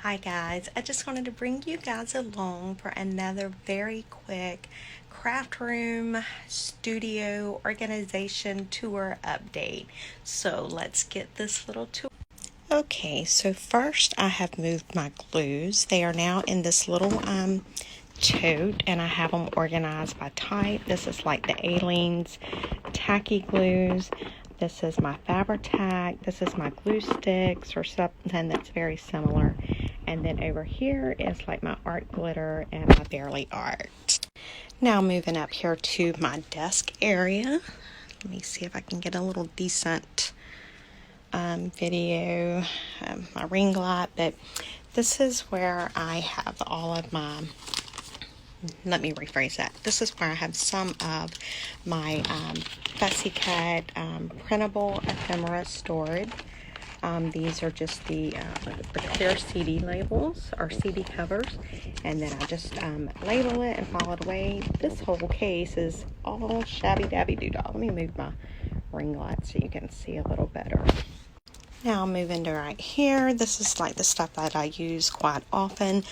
Hi guys, I just wanted to bring you guys along for another very quick Craftroom studio organization tour update. So let's get this little tour. Okay, so first I have moved my glues. They are now in this little tote, and I have them organized by type. This is like the Aleene's tacky glues. This is my Fabri-Tac. This is my glue sticks or something that's very similar. And then over here is like my art glitter and my Barely Art. Now moving up here to my desk area. Let me see if I can get a little decent video, my ring light. But this is where I have all of my, let me rephrase that. This is where I have some of my fussy cut printable ephemera storage. These are just the clear CD labels or CD covers, and then I just label it and file it away. This whole case is all shabby dabby doo-dah. Let me move my ring light so you can see a little better. Now moving to right here, this is like the stuff that I use quite often.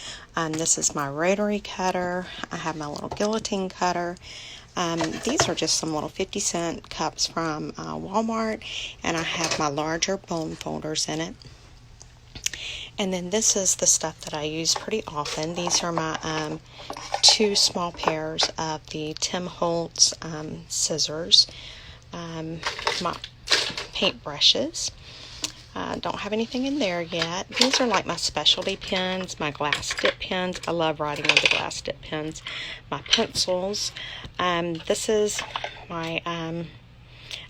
This is my rotary cutter. I have my little guillotine cutter. These are just some little 50-cent cups from Walmart, and I have my larger bone folders in it. And then this is the stuff that I use pretty often. These are my two small pairs of the Tim Holtz scissors, my paint brushes. Don't have anything in there yet. These are like my specialty pens, my glass dip pens. I love writing with the glass dip pens. My pencils. This is my I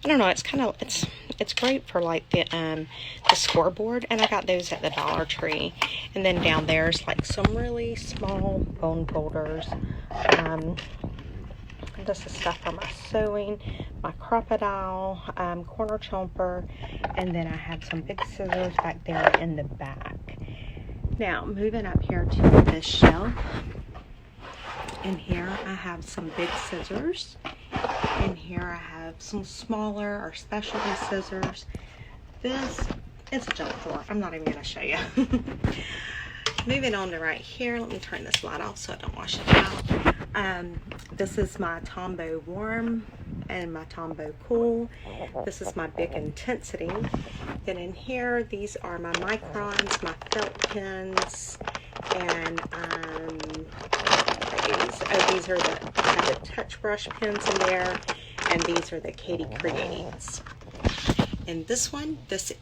don't know. It's kind of it's great for like the scoreboard, and I got those at the Dollar Tree. And then down there's like some really small bone folders. This is stuff for my sewing, my crocodile, corner chomper, and then I have some big scissors back there in the back. Now, moving up here to this shelf, and here I have some big scissors, and here I have some smaller or specialty scissors. This is a junk drawer. I'm not even going to show you. Moving on to right here, let me turn this light off so I don't wash it out. This is my Tombow Warm and my Tombow Cool. This is my Big Intensity. Then in here, these are my microns, my felt pens, and these are the touch brush pens in there, and these are the Katie Creates. And this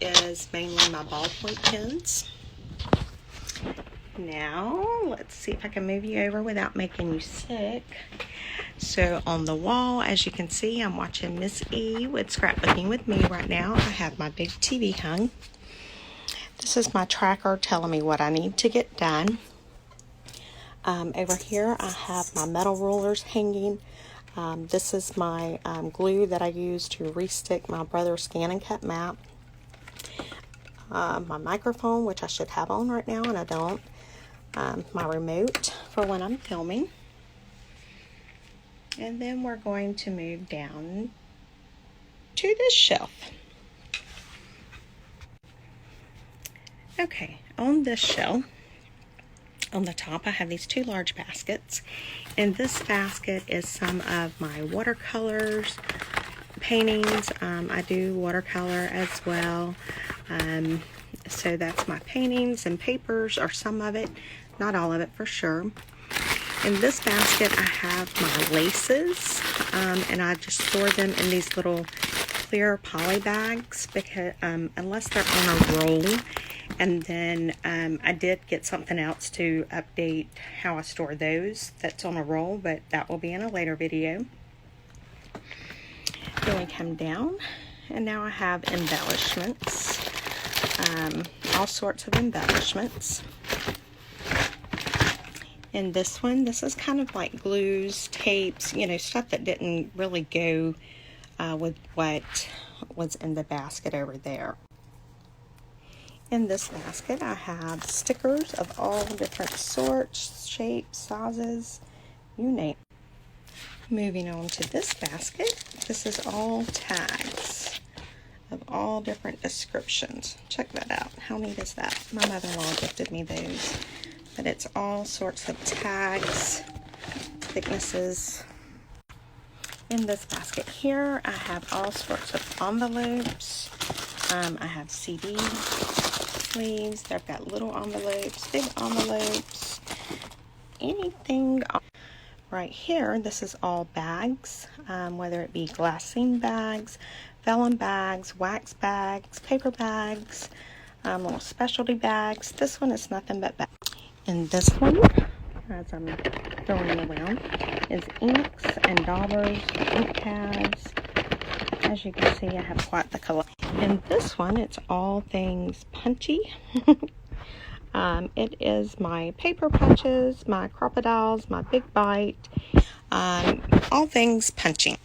is mainly my ballpoint pens. Now, let's see if I can move you over without making you sick. So on the wall, as you can see, I'm watching Miss E with Scrapbooking with Me right now. I have my big TV hung. This is my tracker telling me what I need to get done. Over here, I have my metal rulers hanging. This is my glue that I use to restick my brother's scan and cut map. My microphone, which I should have on right now, and I don't. My remote for when I'm filming. And then we're going to move down to this shelf. Okay, on this shelf, on the top, I have these two large baskets. And this basket is some of my watercolors, paintings. I do watercolor as well. So that's my paintings and papers, or some of it, not all of it for sure. In this basket I have my laces, and I just store them in these little clear poly bags, because unless they're on a roll. And then I did get something else to update how I store those that's on a roll, but that will be in a later video. Then we come down, and now I have embellishments. All sorts of embellishments. And this is kind of like glues, tapes, you know, stuff that didn't really go with what was in the basket over there. In this basket, I have stickers of all different sorts, shapes, sizes, you name it. Moving on to this basket, this is all tags. of all different descriptions. Check that out. How neat is that? My mother-in-law gifted me those. But it's all sorts of tags, thicknesses. In this basket here, I have all sorts of envelopes. I have CD sleeves. I've got little envelopes, big envelopes, anything. Right here, this is all bags, whether it be glassine bags, vellum bags, wax bags, paper bags, little specialty bags. This one is nothing but bags. And this one, as I'm throwing it around, is inks and daubers, ink pads. As you can see, I have quite the collection. And this one, it's all things punchy. It is my paper punches, my crocodiles, my big bite, all things punching.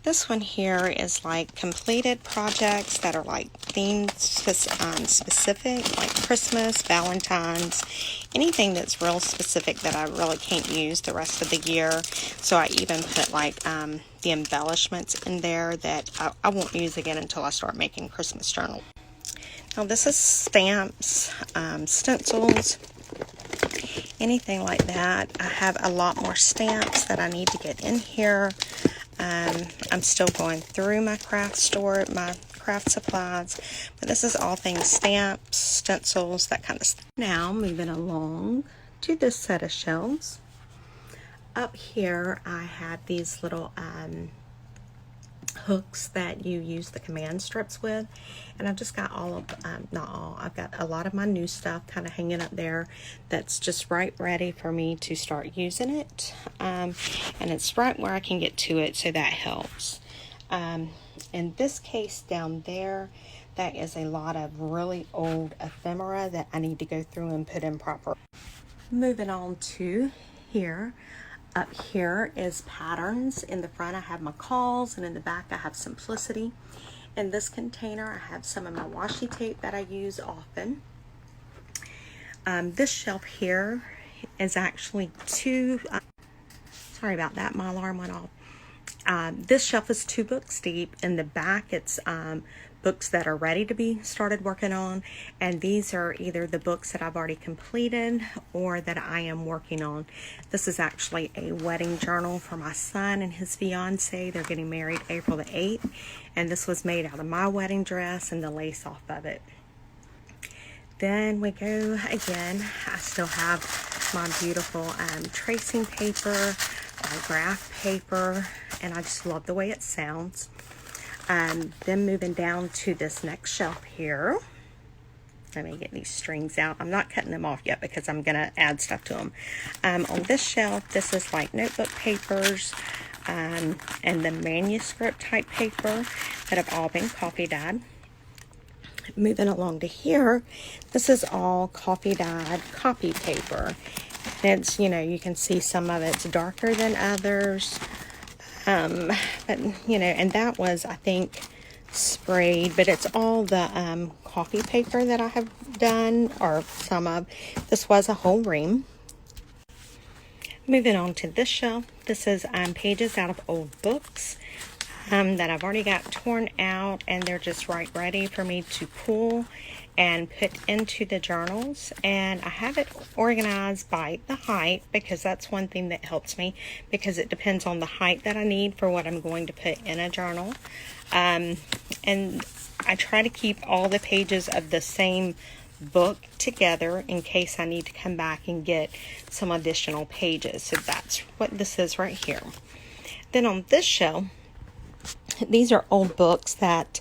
This one here is like completed projects that are like themed specific, like Christmas, Valentine's, anything that's real specific that I really can't use the rest of the year. So I even put like the embellishments in there that I won't use again until I start making Christmas journals. Now this is stamps, stencils, anything like that. I have a lot more stamps that I need to get in here. I'm still going through my craft store, my craft supplies, but this is all things stamps, stencils, that kind of stuff. Now moving along to this set of shelves. Up here I had these little hooks that you use the command strips with, and I've just got all of not all, I've got a lot of my new stuff kind of hanging up there that's just right ready for me to start using it, and it's right where I can get to it, so that helps. In this case down there, that is a lot of really old ephemera that I need to go through and put in proper. Moving on to here. Up here is patterns. In the front I have my calls, and in the back I have simplicity. In this container I have some of my washi tape that I use often. This shelf here is actually two, sorry about that, my alarm went off. This shelf is 2 books deep. In the back it's books that are ready to be started working on, and these are either the books that I've already completed or that I am working on. This is actually a wedding journal for my son and his fiance. They're getting married April the 8th, and this was made out of my wedding dress and the lace off of it. Then we go again. I still have my beautiful tracing paper, graph paper, and I just love the way it sounds. Then moving down to this next shelf here. Let me get these strings out. I'm not cutting them off yet because I'm going to add stuff to them. On this shelf, this is like notebook papers and the manuscript type paper that have all been coffee dyed. Moving along to here, this is all coffee dyed copy paper. It's, you know, you can see some of it's darker than others. But you know, and that was, I think, sprayed, but it's all the coffee paper that I have done, or some of. This was a whole ream. Moving on to this shelf, this is pages out of old books that I've already got torn out, and they're just right ready for me to pull and put into the journals. And I have it organized by the height, because that's one thing that helps me, because it depends on the height that I need for what I'm going to put in a journal. And I try to keep all the pages of the same book together in case I need to come back and get some additional pages. So that's what this is right here. Then on this shelf, these are old books that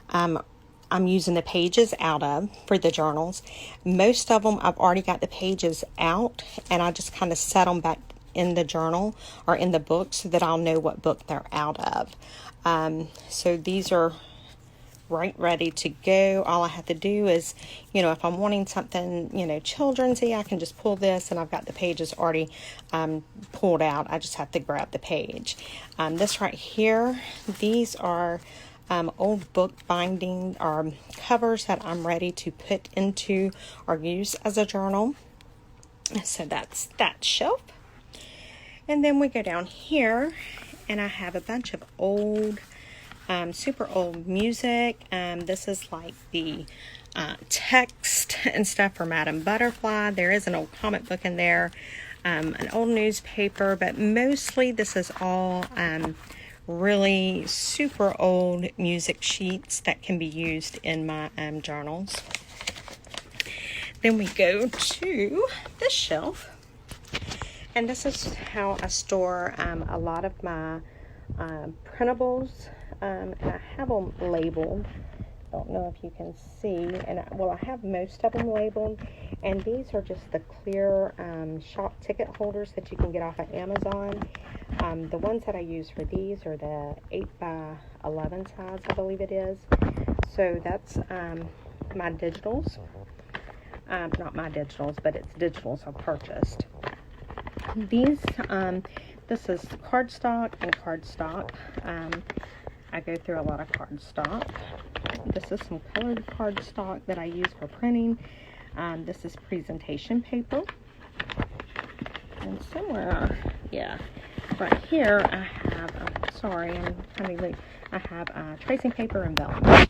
I'm using the pages out of for the journals. Most of them I've already got the pages out, and I just kind of set them back in the journal or in the book so that I'll know what book they're out of. So these are right ready to go. All I have to do is, you know, if I'm wanting something, you know, children's-y, I can just pull this, and I've got the pages already pulled out. I just have to grab the page. This right here, these are old book binding or covers that I'm ready to put into or use as a journal. So that's that shelf. And then we go down here, and I have a bunch of old super old music. This is like the text and stuff for Madame Butterfly. There is an old comic book in there, an old newspaper, but mostly this is all really super old music sheets that can be used in my journals. Then we go to this shelf, and this is how I store a lot of my printables, and I have them labeled. Don't know if you can see, and I have most of them labeled, and these are just the clear shop ticket holders that you can get off of Amazon. The ones that I use for these are the 8x11 size, I believe it is. So that's my digitals. Not my digitals, but it's digitals I purchased. These, this is cardstock and cardstock. I go through a lot of cardstock. This is some colored cardstock that I use for printing. This is presentation paper. And somewhere, yeah, right here I have, sorry, I'm kind of late. I have tracing paper and vellum.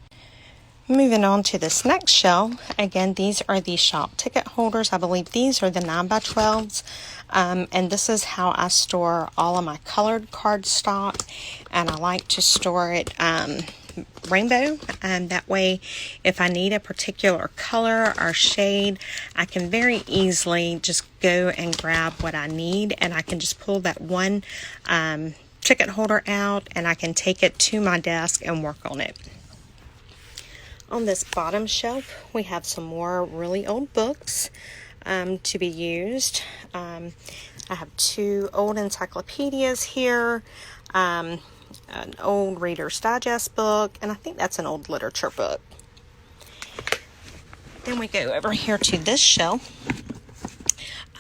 Moving on to this next shelf, again, these are the shop ticket holders. I believe these are the 9x12s, and this is how I store all of my colored cardstock, and I like to store it rainbow, and that way if I need a particular color or shade, I can very easily just go and grab what I need, and I can just pull that one ticket holder out, and I can take it to my desk and work on it. On this bottom shelf, we have some more really old books to be used. I have two old encyclopedias here, an old Reader's Digest book, and I think that's an old literature book. Then we go over here to this shelf.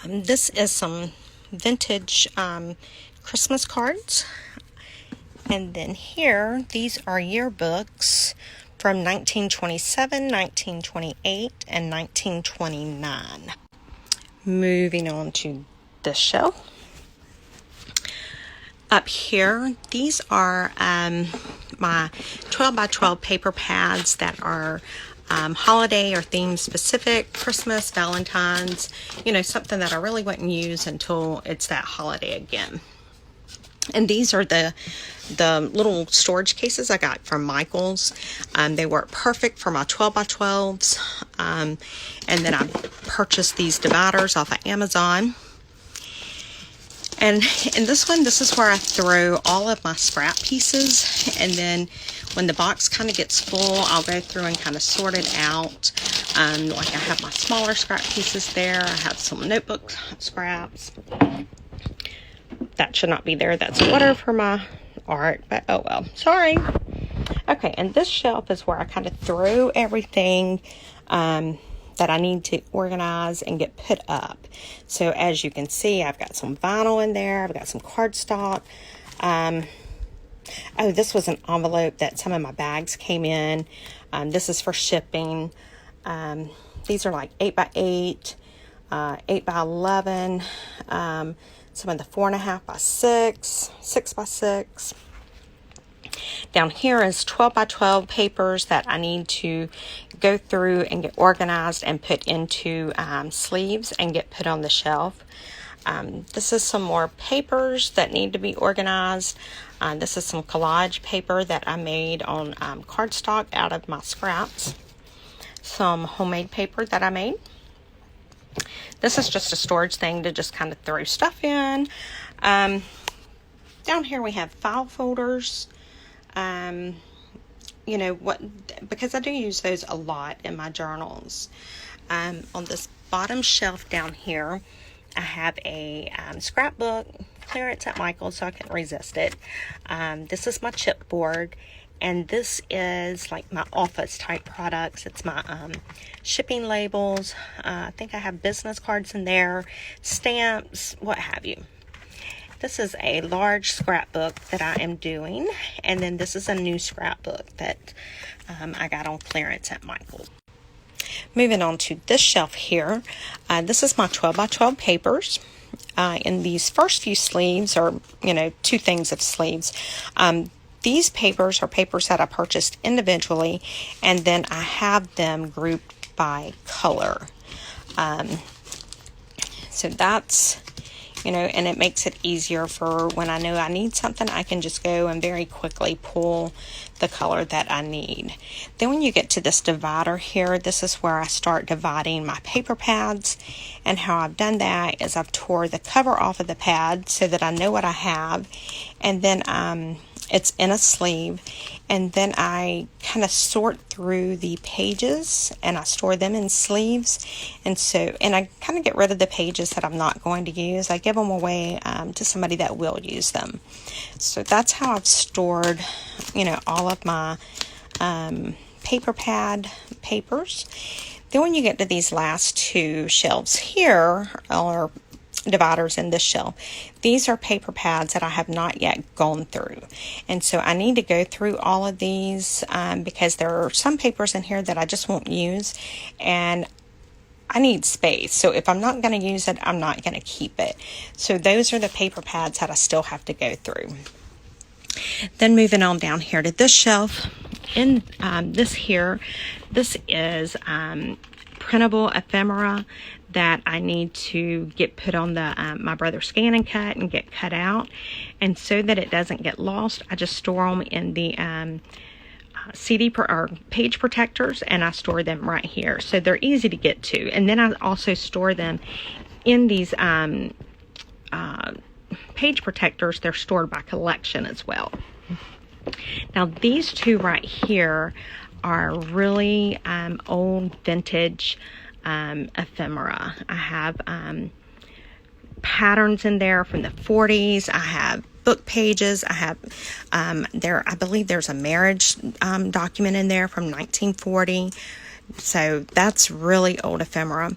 This is some vintage Christmas cards. And then here, these are yearbooks from 1927, 1928, and 1929. Moving on to this shelf. Up here, these are my 12x12 paper pads that are holiday or theme specific, Christmas, Valentine's, you know, something that I really wouldn't use until it's that holiday again. And these are the little storage cases I got from Michael's. They work perfect for my 12x12s. And then I purchased these dividers off of Amazon. And in this one, this is where I throw all of my scrap pieces. And then when the box kind of gets full, I'll go through and kind of sort it out. Like I have my smaller scrap pieces there. I have some notebook scraps. That should not be there. That's water for my art, but oh well, sorry. Okay, and this shelf is where I kind of throw everything that I need to organize and get put up. So as you can see, I've got some vinyl in there. I've got some cardstock. Oh, this was an envelope that some of my bags came in. This is for shipping. These are like 8x8, 8x11, some of the 4.5x6, 6x6. Down here is 12x12 papers that I need to go through and get organized and put into sleeves and get put on the shelf. This is some more papers that need to be organized. This is some collage paper that I made on cardstock out of my scraps. Some homemade paper that I made. This is just a storage thing to just kind of throw stuff in. Down here we have file folders. You know what, because I do use those a lot in my journals. On this bottom shelf down here, I have a scrapbook, clearance at Michael's, so I couldn't resist it. This is my chipboard, and this is like my office type products. It's my shipping labels. I think I have business cards in there, stamps, what have you. This is a large scrapbook that I am doing, and then this is a new scrapbook that I got on clearance at Michael's. Moving on to this shelf here, this is my 12x12 papers. In these first few sleeves, or you know, two things of sleeves, these papers are papers that I purchased individually, and then I have them grouped by color. So that's, you know, and it makes it easier for when I know I need something, I can just go and very quickly pull the color that I need. Then when you get to this divider here, this is where I start dividing my paper pads, and how I've done that is I've tore the cover off of the pad so that I know what I have, and then it's in a sleeve, and then I kind of sort through the pages and I store them in sleeves, and I kind of get rid of the pages that I'm not going to use. I give them away to somebody that will use them. So that's how I've stored, you know, all of my paper pad papers. Then when you get to these last two shelves here, or dividers in this shelf, these are paper pads that I have not yet gone through, and so I need to go through all of these because there are some papers in here that I just won't use, and I need space. So if I'm not going to use it, I'm not going to keep it. So those are the paper pads that I still have to go through. Then moving on down here to this shelf, in this is printable ephemera that I need to get put on the my brother's scan and cut and get cut out, and so that it doesn't get lost, I just store them in the or page protectors, and I store them right here, so they're easy to get to. And then I also store them in these page protectors. They're stored by collection as well. Now these two right here are really old vintage ephemera. I have patterns in there from the 40s. I have book pages. I have I believe there's a marriage document in there from 1940. So that's really old ephemera.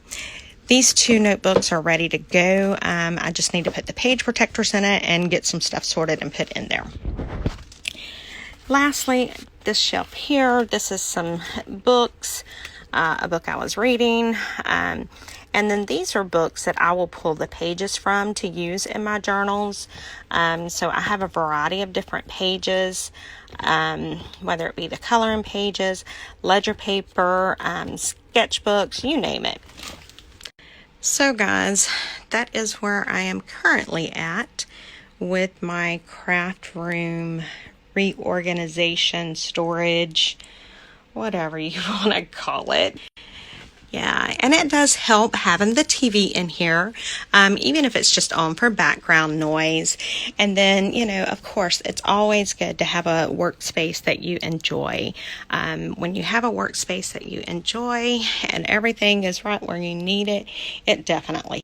These two notebooks are ready to go. I just need to put the page protectors in it and get some stuff sorted and put in there. Lastly, this shelf here, this is some books, a book I was reading, and then these are books that I will pull the pages from to use in my journals. So I have a variety of different pages, whether it be the coloring pages, ledger paper, sketchbooks, you name it. So guys, that is where I am currently at with my Craftroom reorganization, storage, whatever you want to call it. Yeah, and it does help having the TV in here, even if it's just on for background noise. And then, you know, of course, it's always good to have a workspace that you enjoy. When you have a workspace that you enjoy and everything is right where you need it, it definitely